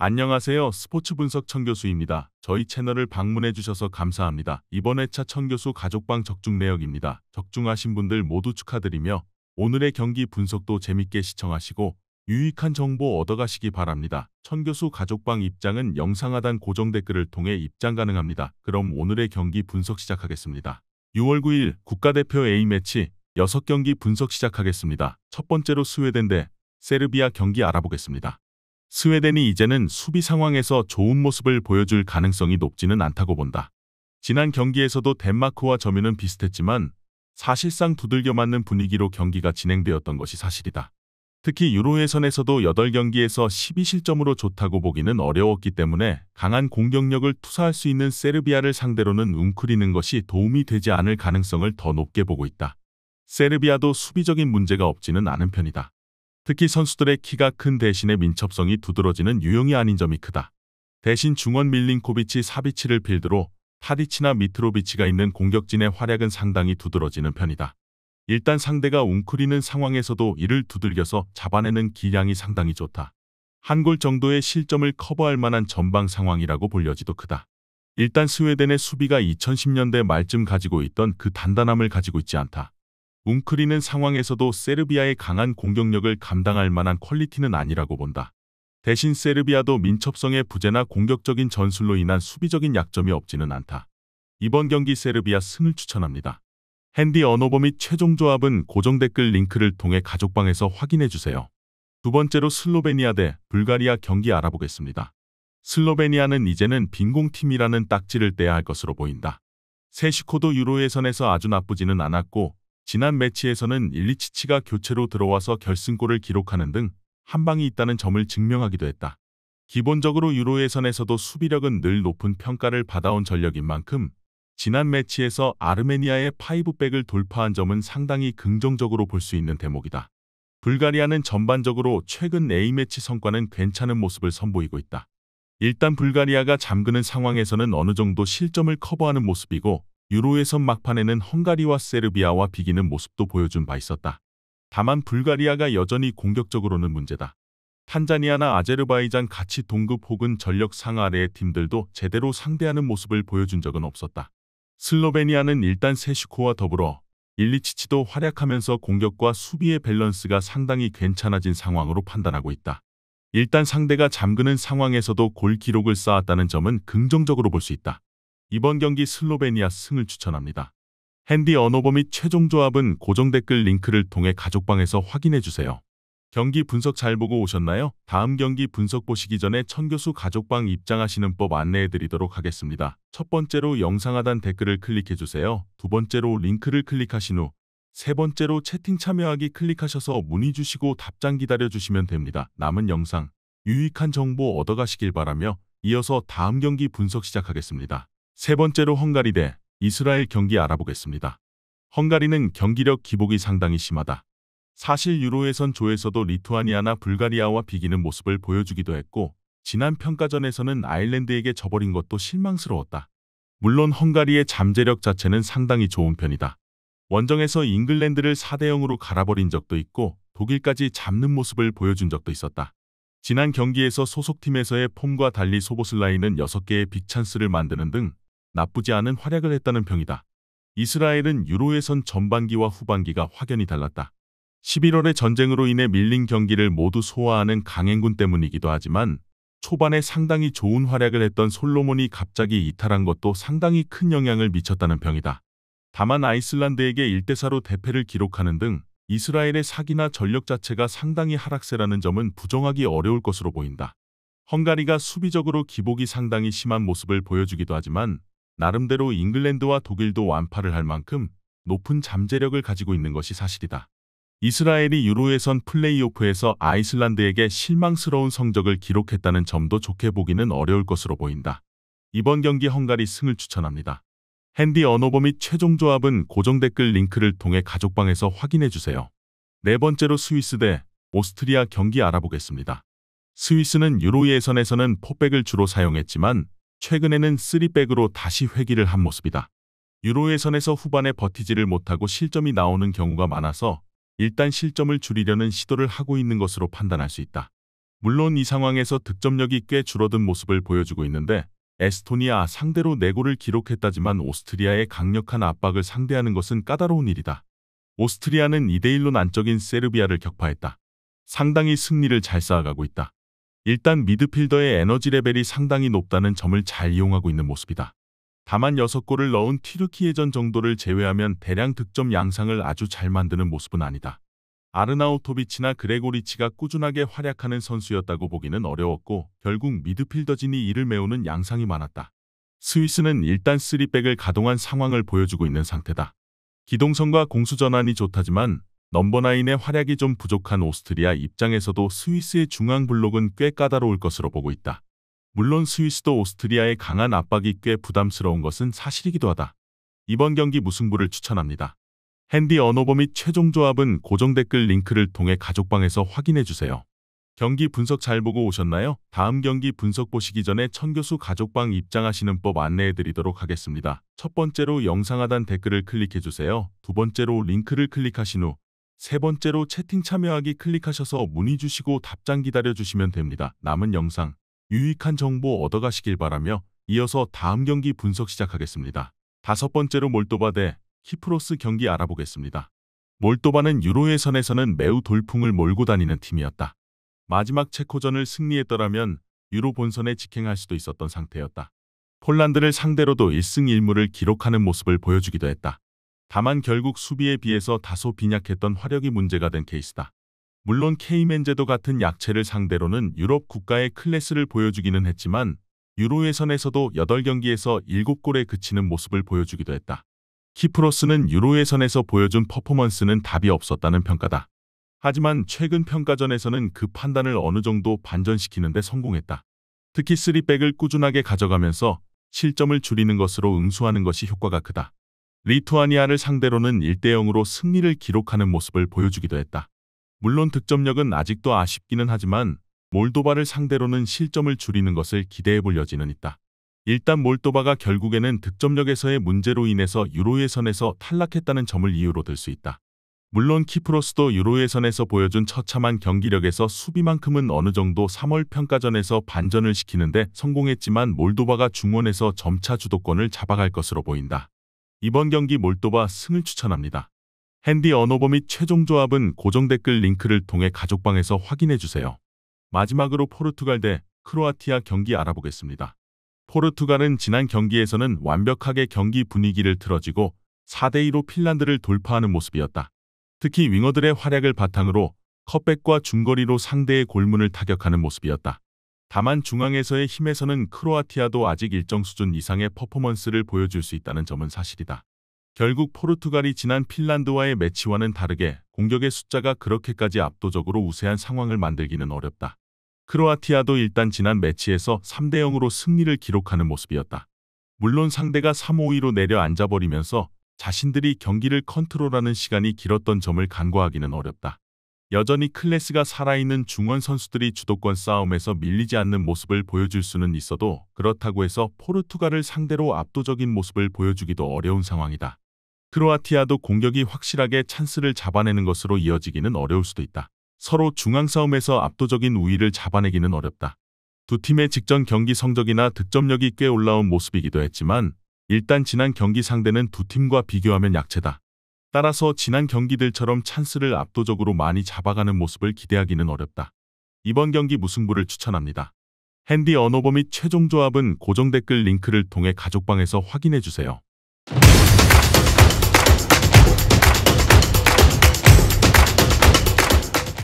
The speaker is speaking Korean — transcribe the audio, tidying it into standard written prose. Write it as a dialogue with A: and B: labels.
A: 안녕하세요. 스포츠 분석 천교수입니다. 저희 채널을 방문해 주셔서 감사합니다. 이번 회차 천교수 가족방 적중 내역입니다. 적중하신 분들 모두 축하드리며 오늘의 경기 분석도 재밌게 시청하시고 유익한 정보 얻어가시기 바랍니다. 천교수 가족방 입장은 영상 하단 고정 댓글을 통해 입장 가능합니다. 그럼 오늘의 경기 분석 시작하겠습니다. 6월 9일 국가대표 A매치 6경기 분석 시작하겠습니다. 첫 번째로 스웨덴 대 세르비아 경기 알아보겠습니다. 스웨덴이 이제는 수비 상황에서 좋은 모습을 보여줄 가능성이 높지는 않다고 본다. 지난 경기에서도 덴마크와 점유는 비슷했지만 사실상 두들겨 맞는 분위기로 경기가 진행되었던 것이 사실이다. 특히 유로 예선에서도 8경기에서 12실점으로 좋다고 보기는 어려웠기 때문에 강한 공격력을 투사할 수 있는 세르비아를 상대로는 웅크리는 것이 도움이 되지 않을 가능성을 더 높게 보고 있다. 세르비아도 수비적인 문제가 없지는 않은 편이다. 특히 선수들의 키가 큰 대신에 민첩성이 두드러지는 유형이 아닌 점이 크다. 대신 중원 밀린코비치 사비치를 필두로 타디치나 미트로비치가 있는 공격진의 활약은 상당히 두드러지는 편이다. 일단 상대가 웅크리는 상황에서도 이를 두들겨서 잡아내는 기량이 상당히 좋다. 한 골 정도의 실점을 커버할 만한 전방 상황이라고 볼 여지도 크다. 일단 스웨덴의 수비가 2010년대 말쯤 가지고 있던 그 단단함을 가지고 있지 않다. 웅크리는 상황에서도 세르비아의 강한 공격력을 감당할 만한 퀄리티는 아니라고 본다. 대신 세르비아도 민첩성의 부재나 공격적인 전술로 인한 수비적인 약점이 없지는 않다. 이번 경기 세르비아 승을 추천합니다. 핸디 언어버 및 최종 조합은 고정 댓글 링크를 통해 가족방에서 확인해주세요. 두 번째로 슬로베니아 대 불가리아 경기 알아보겠습니다. 슬로베니아는 이제는 빈공팀이라는 딱지를 떼야 할 것으로 보인다. 세슈코도 유로 예선에서 아주 나쁘지는 않았고 지난 매치에서는 일리치치가 교체로 들어와서 결승골을 기록하는 등 한방이 있다는 점을 증명하기도 했다. 기본적으로 유로 예선에서도 수비력은 늘 높은 평가를 받아온 전력인 만큼 지난 매치에서 아르메니아의 5백을 돌파한 점은 상당히 긍정적으로 볼 수 있는 대목이다. 불가리아는 전반적으로 최근 A매치 성과는 괜찮은 모습을 선보이고 있다. 일단 불가리아가 잠그는 상황에서는 어느 정도 실점을 커버하는 모습이고 유로 예선 막판에는 헝가리와 세르비아와 비기는 모습도 보여준 바 있었다. 다만 불가리아가 여전히 공격적으로는 문제다. 탄자니아나 아제르바이잔 같이 동급 혹은 전력 상하 아래의 팀들도 제대로 상대하는 모습을 보여준 적은 없었다. 슬로베니아는 일단 세슈코와 더불어 일리치치도 활약하면서 공격과 수비의 밸런스가 상당히 괜찮아진 상황으로 판단하고 있다. 일단 상대가 잠그는 상황에서도 골 기록을 쌓았다는 점은 긍정적으로 볼 수 있다. 이번 경기 슬로베니아 승을 추천합니다. 핸디 언어버 및 최종 조합은 고정 댓글 링크를 통해 가족방에서 확인해주세요. 경기 분석 잘 보고 오셨나요? 다음 경기 분석 보시기 전에 천교수 가족방 입장하시는 법 안내해드리도록 하겠습니다. 첫 번째로 영상 하단 댓글을 클릭해주세요. 두 번째로 링크를 클릭하신 후 세 번째로 채팅 참여하기 클릭하셔서 문의 주시고 답장 기다려주시면 됩니다. 남은 영상, 유익한 정보 얻어가시길 바라며 이어서 다음 경기 분석 시작하겠습니다. 세 번째로 헝가리 대 이스라엘 경기 알아보겠습니다. 헝가리는 경기력 기복이 상당히 심하다. 사실 유로 예선 조에서도 리투아니아나 불가리아와 비기는 모습을 보여주기도 했고 지난 평가전에서는 아일랜드에게 져버린 것도 실망스러웠다. 물론 헝가리의 잠재력 자체는 상당히 좋은 편이다. 원정에서 잉글랜드를 4대0으로 갈아버린 적도 있고 독일까지 잡는 모습을 보여준 적도 있었다. 지난 경기에서 소속팀에서의 폼과 달리 소보슬라이는 6개의 빅찬스를 만드는 등 나쁘지 않은 활약을 했다는 평이다. 이스라엘은 유로 예선 전반기와 후반기가 확연히 달랐다. 11월의 전쟁으로 인해 밀린 경기를 모두 소화하는 강행군 때문이기도 하지만 초반에 상당히 좋은 활약을 했던 솔로몬이 갑자기 이탈한 것도 상당히 큰 영향을 미쳤다는 평이다. 다만 아이슬란드에게 1대4로 대패를 기록하는 등 이스라엘의 사기나 전력 자체가 상당히 하락세라는 점은 부정하기 어려울 것으로 보인다. 헝가리가 수비적으로 기복이 상당히 심한 모습을 보여주기도 하지만 나름대로 잉글랜드와 독일도 완파를 할 만큼 높은 잠재력을 가지고 있는 것이 사실이다. 이스라엘이 유로 예선 플레이오프에서 아이슬란드에게 실망스러운 성적을 기록했다는 점도 좋게 보기는 어려울 것으로 보인다. 이번 경기 헝가리 승을 추천합니다. 핸디 언어버 및 최종 조합은 고정 댓글 링크를 통해 가족방에서 확인해주세요. 네 번째로 스위스 대 오스트리아 경기 알아보겠습니다. 스위스는 유로 예선에서는 4백을 주로 사용했지만 최근에는 3백으로 다시 회귀를 한 모습이다. 유로 예선에서 후반에 버티지를 못하고 실점이 나오는 경우가 많아서 일단 실점을 줄이려는 시도를 하고 있는 것으로 판단할 수 있다. 물론 이 상황에서 득점력이 꽤 줄어든 모습을 보여주고 있는데 에스토니아 상대로 4골을 기록했다지만 오스트리아의 강력한 압박을 상대하는 것은 까다로운 일이다. 오스트리아는 2대1로 난적인 세르비아를 격파했다. 상당히 승리를 잘 쌓아가고 있다. 일단 미드필더의 에너지 레벨이 상당히 높다는 점을 잘 이용하고 있는 모습이다. 다만 6골을 넣은 튀르키예전 정도를 제외하면 대량 득점 양상을 아주 잘 만드는 모습은 아니다. 아르나우토비치나 그레고리치가 꾸준하게 활약하는 선수였다고 보기는 어려웠고 결국 미드필더진이 이를 메우는 양상이 많았다. 스위스는 일단 3백을 가동한 상황을 보여주고 있는 상태다. 기동성과 공수 전환이 좋다지만 넘버9의 활약이 좀 부족한 오스트리아 입장에서도 스위스의 중앙 블록은 꽤 까다로울 것으로 보고 있다. 물론 스위스도 오스트리아의 강한 압박이 꽤 부담스러운 것은 사실이기도 하다. 이번 경기 무승부를 추천합니다. 핸디 언어버 및 최종 조합은 고정 댓글 링크를 통해 가족방에서 확인해주세요. 경기 분석 잘 보고 오셨나요? 다음 경기 분석 보시기 전에 천교수 가족방 입장하시는 법 안내해드리도록 하겠습니다. 첫 번째로 영상 하단 댓글을 클릭해주세요. 두 번째로 링크를 클릭하신 후 세 번째로 채팅 참여하기 클릭하셔서 문의 주시고 답장 기다려주시면 됩니다. 남은 영상 유익한 정보 얻어가시길 바라며 이어서 다음 경기 분석 시작하겠습니다. 다섯 번째로 몰도바 대 키프로스 경기 알아보겠습니다. 몰도바는 유로 예선에서는 매우 돌풍을 몰고 다니는 팀이었다. 마지막 체코전을 승리했더라면 유로 본선에 직행할 수도 있었던 상태였다. 폴란드를 상대로도 1승 1무를 기록하는 모습을 보여주기도 했다. 다만 결국 수비에 비해서 다소 빈약했던 화력이 문제가 된 케이스다. 물론 케이멘제도 같은 약체를 상대로는 유럽 국가의 클래스를 보여주기는 했지만 유로 예선에서도 8경기에서 7골에 그치는 모습을 보여주기도 했다. 키프로스는 유로 예선에서 보여준 퍼포먼스는 답이 없었다는 평가다. 하지만 최근 평가전에서는 그 판단을 어느 정도 반전시키는 데 성공했다. 특히 3백을 꾸준하게 가져가면서 실점을 줄이는 것으로 응수하는 것이 효과가 크다. 리투아니아를 상대로는 1대0으로 승리를 기록하는 모습을 보여주기도 했다. 물론 득점력은 아직도 아쉽기는 하지만 몰도바를 상대로는 실점을 줄이는 것을 기대해볼 여지는 있다. 일단 몰도바가 결국에는 득점력에서의 문제로 인해서 유로 예선에서 탈락했다는 점을 이유로 들 수 있다. 물론 키프로스도 유로 예선에서 보여준 처참한 경기력에서 수비만큼은 어느 정도 3월 평가전에서 반전을 시키는데 성공했지만 몰도바가 중원에서 점차 주도권을 잡아갈 것으로 보인다. 이번 경기 몰도바 승을 추천합니다. 핸디 언어버 및 최종 조합은 고정 댓글 링크를 통해 가족방에서 확인해주세요. 마지막으로 포르투갈 대 크로아티아 경기 알아보겠습니다. 포르투갈은 지난 경기에서는 완벽하게 경기 분위기를 틀어지고 4대2로 핀란드를 돌파하는 모습이었다. 특히 윙어들의 활약을 바탕으로 컵백과 중거리로 상대의 골문을 타격하는 모습이었다. 다만 중앙에서의 힘에서는 크로아티아도 아직 일정 수준 이상의 퍼포먼스를 보여줄 수 있다는 점은 사실이다. 결국 포르투갈이 지난 핀란드와의 매치와는 다르게 공격의 숫자가 그렇게까지 압도적으로 우세한 상황을 만들기는 어렵다. 크로아티아도 일단 지난 매치에서 3대0으로 승리를 기록하는 모습이었다. 물론 상대가 3-5-2로 내려앉아버리면서 자신들이 경기를 컨트롤하는 시간이 길었던 점을 간과하기는 어렵다. 여전히 클래스가 살아있는 중원 선수들이 주도권 싸움에서 밀리지 않는 모습을 보여줄 수는 있어도 그렇다고 해서 포르투갈을 상대로 압도적인 모습을 보여주기도 어려운 상황이다. 크로아티아도 공격이 확실하게 찬스를 잡아내는 것으로 이어지기는 어려울 수도 있다. 서로 중앙 싸움에서 압도적인 우위를 잡아내기는 어렵다. 두 팀의 직전 경기 성적이나 득점력이 꽤 올라온 모습이기도 했지만 일단 지난 경기 상대는 두 팀과 비교하면 약체다. 따라서 지난 경기들처럼 찬스를 압도적으로 많이 잡아가는 모습을 기대하기는 어렵다. 이번 경기 무승부를 추천합니다. 핸디 언어버 및 최종 조합은 고정 댓글 링크를 통해 가족방에서 확인해주세요.